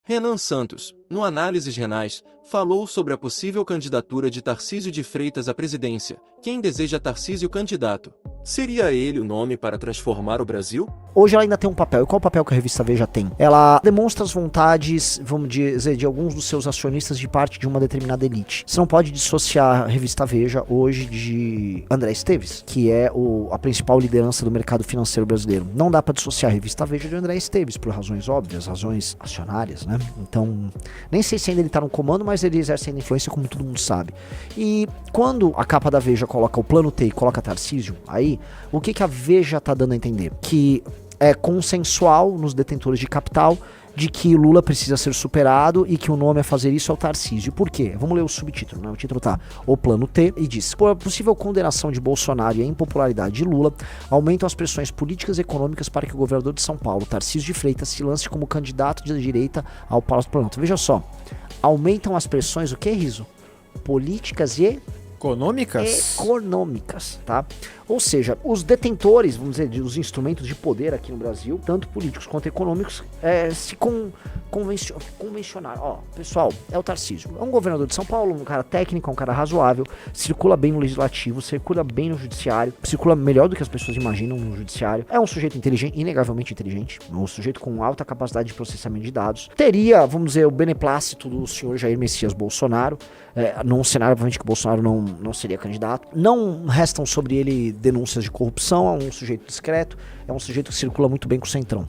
Renan Santos, no Análises Renais, falou sobre a possível candidatura de Tarcísio de Freitas à presidência. Quem deseja Tarcísio candidato? Seria ele o nome para transformar o Brasil? Hoje ela ainda tem um papel. E qual o papel que a revista Veja tem? Ela demonstra as vontades, vamos dizer, de alguns dos seus acionistas de parte de uma determinada elite. Você não pode dissociar a revista Veja hoje de André Esteves, que é a principal liderança do mercado financeiro brasileiro. Não dá para dissociar a revista Veja de André Esteves, por razões óbvias, razões acionárias, né? Então, nem sei se ainda ele tá no comando, mas ele exerce ainda influência, como todo mundo sabe. E quando a capa da Veja coloca o plano T e coloca Tarcísio, aí, o que a Veja tá dando a entender? Que é consensual nos detentores de capital de que Lula precisa ser superado e que o nome a fazer isso é o Tarcísio. Por quê? Vamos ler o subtítulo, né? O título tá O Plano T e diz: por a possível condenação de Bolsonaro e a impopularidade de Lula, aumentam as pressões políticas e econômicas para que o governador de São Paulo, Tarcísio de Freitas, se lance como candidato de direita ao Palácio do Planalto. Veja só, aumentam as pressões, o que, Riso? Políticas e econômicas, tá? Ou seja, os detentores, vamos dizer, dos instrumentos de poder aqui no Brasil, tanto políticos quanto econômicos, se convencionaram. Ó, pessoal, é o Tarcísio. É um governador de São Paulo, um cara técnico, um cara razoável, circula bem no legislativo, circula bem no judiciário, circula melhor do que as pessoas imaginam no judiciário. É um sujeito inteligente, inegavelmente inteligente, um sujeito com alta capacidade de processamento de dados. Teria, vamos dizer, o beneplácito do senhor Jair Messias Bolsonaro, num cenário, obviamente, que o Bolsonaro não seria candidato. Não restam sobre ele denúncias de corrupção, é um sujeito discreto, é um sujeito que circula muito bem com o Centrão.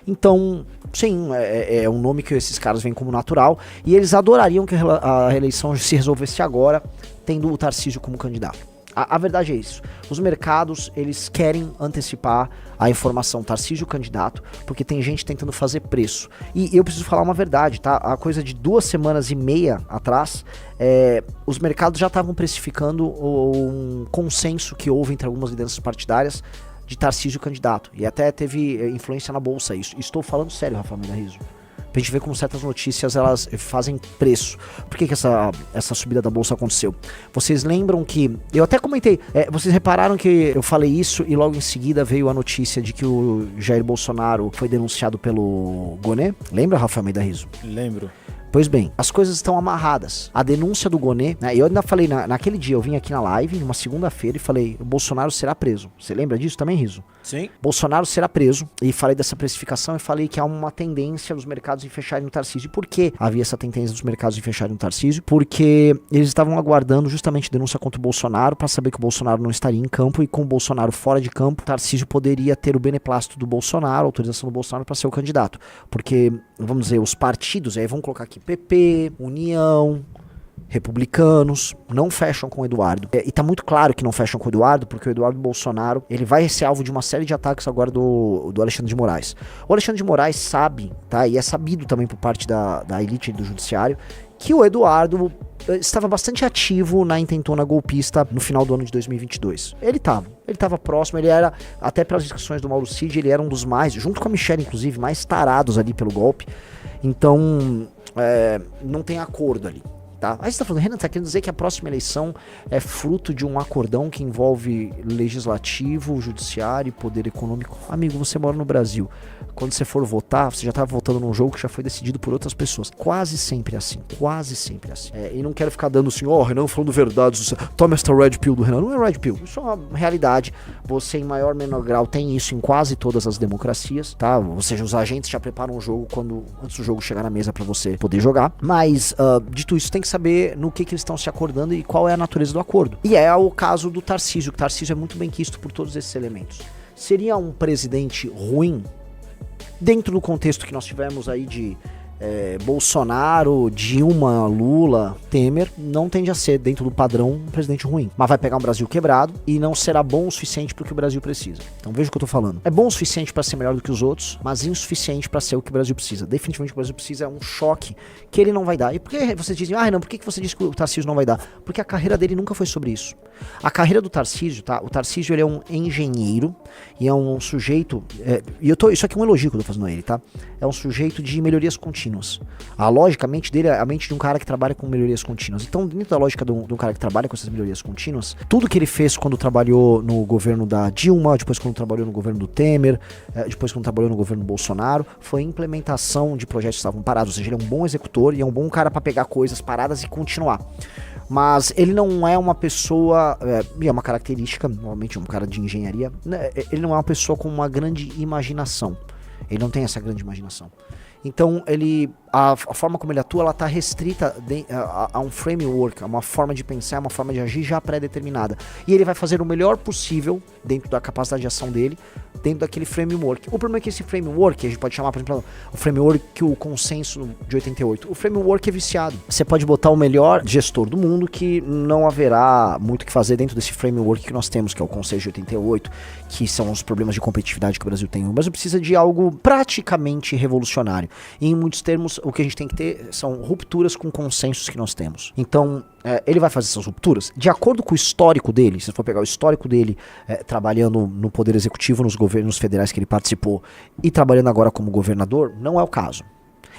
Então, sim, é um nome que esses caras veem como natural, e eles adorariam que a reeleição se resolvesse agora, tendo o Tarcísio como candidato. A verdade é isso. Os mercados, eles querem antecipar a informação Tarcísio candidato, porque tem gente tentando fazer preço. E eu preciso falar uma verdade, tá? A coisa de 2 semanas e meia atrás, os mercados já estavam precificando um consenso que houve entre algumas lideranças partidárias de Tarcísio candidato. E até teve influência na bolsa isso. Estou falando sério, Rafael Mendes Riso. Pra gente ver como certas notícias elas fazem preço. Por que essa subida da bolsa aconteceu? Vocês lembram que... Eu até comentei, vocês repararam que eu falei isso e logo em seguida veio a notícia de que o Jair Bolsonaro foi denunciado pelo Gonê? Lembra, Rafael Mendes Riso? Lembro. Pois bem, as coisas estão amarradas. A denúncia do Gonê, né, eu ainda falei, naquele dia eu vim aqui na live, numa segunda-feira, e falei, o Bolsonaro será preso. Você lembra disso também, Riso? Sim. Bolsonaro será preso, e falei dessa precificação, e falei que há uma tendência dos mercados em fecharem no Tarcísio. Por que havia essa tendência dos mercados em fecharem no Tarcísio? Porque eles estavam aguardando justamente denúncia contra o Bolsonaro, para saber que o Bolsonaro não estaria em campo, e com o Bolsonaro fora de campo, o Tarcísio poderia ter o beneplácito do Bolsonaro, a autorização do Bolsonaro para ser o candidato. Porque, vamos dizer, os partidos, aí vamos colocar aqui, PP, União, republicanos, não fecham com o Eduardo. E tá muito claro que não fecham com o Eduardo, porque o Eduardo Bolsonaro, ele vai ser alvo de uma série de ataques agora do Alexandre de Moraes. O Alexandre de Moraes sabe, tá, e é sabido também por parte da elite do judiciário, que o Eduardo estava bastante ativo na intentona golpista no final do ano de 2022. Ele estava próximo, ele era, até pelas discussões do Mauro Cid, ele era um dos mais, junto com a Michelle inclusive, mais tarados ali pelo golpe. Então, não tem acordo ali. Tá? Aí você tá falando, Renan, tá querendo dizer que a próxima eleição é fruto de um acordão que envolve legislativo, judiciário e poder econômico? Amigo, você mora no Brasil. Quando você for votar, você já tá votando num jogo que já foi decidido por outras pessoas. Quase sempre assim, quase sempre assim. E não quero ficar dando assim, Renan falando verdade, toma esta red pill do Renan. Não é red pill, isso é uma realidade. Você em maior ou menor grau tem isso em quase todas as democracias, tá? Ou seja, os agentes já preparam o jogo antes do jogo chegar na mesa pra você poder jogar. Mas, dito isso, tem que saber no que eles estão se acordando e qual é a natureza do acordo. E é o caso do Tarcísio. O Tarcísio é muito bem quisto por todos esses elementos. Seria um presidente ruim dentro do contexto que nós tivemos aí de Bolsonaro, Dilma, Lula, Temer, não tende a ser, dentro do padrão, um presidente ruim. Mas vai pegar um Brasil quebrado e não será bom o suficiente para o que o Brasil precisa. Então veja o que eu tô falando. É bom o suficiente para ser melhor do que os outros, mas insuficiente para ser o que o Brasil precisa. Definitivamente o que o Brasil precisa é um choque que ele não vai dar. E por que vocês dizem, Renan, por que você disse que o Tarcísio não vai dar? Porque a carreira dele nunca foi sobre isso. A carreira do Tarcísio, tá? O Tarcísio, ele é um engenheiro e é um sujeito... isso aqui é um elogio que eu tô fazendo a ele, tá? É um sujeito de melhorias contínuas. contínuas. A lógica, a mente dele é a mente de um cara que trabalha com melhorias contínuas. Então, dentro da lógica de um cara que trabalha com essas melhorias contínuas, tudo que ele fez quando trabalhou no governo da Dilma, depois quando trabalhou no governo do Temer, depois quando trabalhou no governo do Bolsonaro, foi implementação de projetos que estavam parados. Ou seja, ele é um bom executor e é um bom cara para pegar coisas paradas e continuar. Mas ele não é uma pessoa, e é uma característica, normalmente um cara de engenharia, né, ele não é uma pessoa com uma grande imaginação. Ele não tem essa grande imaginação. Então, a forma como ele atua, ela está restrita a um framework, a uma forma de pensar, uma forma de agir já pré-determinada. E ele vai fazer o melhor possível, dentro da capacidade de ação dele, dentro daquele framework. O problema é que esse framework, a gente pode chamar, por exemplo, o framework, o consenso de 88, o framework é viciado. Você pode botar o melhor gestor do mundo, que não haverá muito o que fazer dentro desse framework que nós temos, que é o consenso de 88, que são os problemas de competitividade que o Brasil tem. O Brasil precisa de algo praticamente revolucionário. E, em muitos termos, o que a gente tem que ter são rupturas com consensos que nós temos. Então, ele vai fazer essas rupturas de acordo com o histórico dele. Se você for pegar o histórico dele trabalhando no Poder Executivo, nos governos federais que ele participou, e trabalhando agora como governador, não é o caso.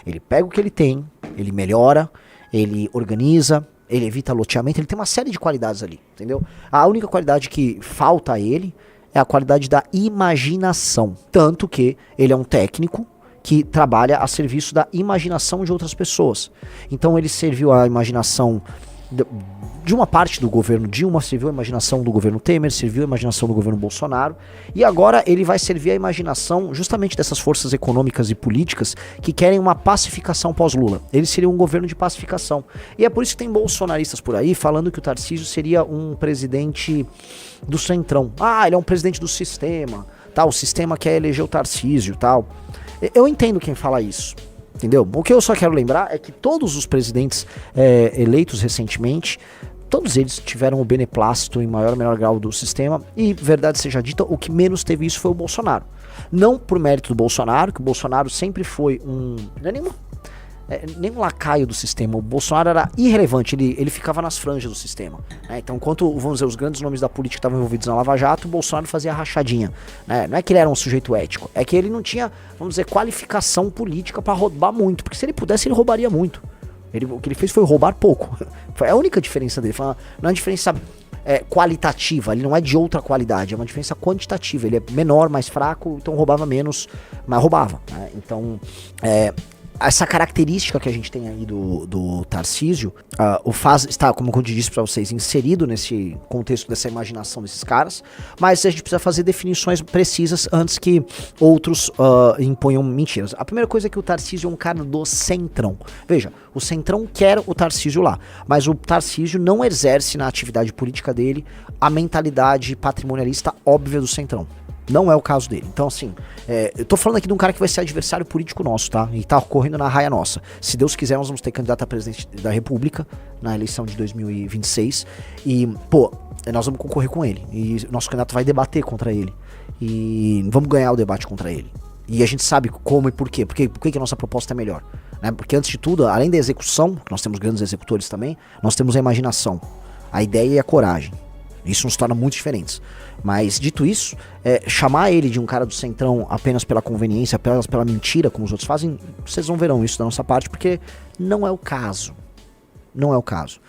Ele pega o que ele tem, ele melhora, ele organiza, ele evita loteamento, ele tem uma série de qualidades ali, entendeu? A única qualidade que falta a ele é a qualidade da imaginação. Tanto que ele é um técnico que trabalha a serviço da imaginação de outras pessoas. Então ele serviu a imaginação de uma parte do governo Dilma, serviu a imaginação do governo Temer, serviu a imaginação do governo Bolsonaro, e agora ele vai servir a imaginação justamente dessas forças econômicas e políticas que querem uma pacificação pós-Lula. Ele seria um governo de pacificação. E é por isso que tem bolsonaristas por aí falando que o Tarcísio seria um presidente do centrão. Ah, ele é um presidente do sistema, tal, o sistema quer eleger o Tarcísio, tal. Eu entendo quem fala isso, entendeu? O que eu só quero lembrar é que todos os presidentes eleitos recentemente, todos eles tiveram o beneplácito em maior ou menor grau do sistema, e, verdade seja dita, o que menos teve isso foi o Bolsonaro. Não por mérito do Bolsonaro, que o Bolsonaro sempre foi não é nem um lacaio do sistema. O Bolsonaro era irrelevante, ele ficava nas franjas do sistema, né? Então, enquanto, vamos dizer, os grandes nomes da política estavam envolvidos na Lava Jato, o Bolsonaro fazia a rachadinha, né? Não é que ele era um sujeito ético, é que ele não tinha, vamos dizer, qualificação política para roubar muito, porque se ele pudesse, ele roubaria muito. O que ele fez foi roubar pouco. Foi a única diferença dele. Não é uma diferença qualitativa, ele não é de outra qualidade, é uma diferença quantitativa. Ele é menor, mais fraco, então roubava menos, mas roubava, né? Então, essa característica que a gente tem aí do Tarcísio, está, como eu disse para vocês, inserido nesse contexto dessa imaginação desses caras, mas a gente precisa fazer definições precisas antes que outros imponham mentiras. A primeira coisa é que o Tarcísio é um cara do centrão. Veja, o centrão quer o Tarcísio lá, mas o Tarcísio não exerce na atividade política dele a mentalidade patrimonialista óbvia do centrão. Não é o caso dele. Então, assim, eu tô falando aqui de um cara que vai ser adversário político nosso, tá? E tá ocorrendo na raia nossa. Se Deus quiser, nós vamos ter candidato a presidente da República na eleição de 2026. E, nós vamos concorrer com ele. E nosso candidato vai debater contra ele. E vamos ganhar o debate contra ele. E a gente sabe como e por quê. Por que a nossa proposta é melhor, né? Porque, antes de tudo, além da execução, que nós temos grandes executores também, nós temos a imaginação, a ideia e a coragem. Isso nos torna muito diferentes. Mas, dito isso, chamar ele de um cara do centrão apenas pela conveniência, apenas pela mentira, como os outros fazem, vocês não verão isso da nossa parte, porque não é o caso. Não é o caso.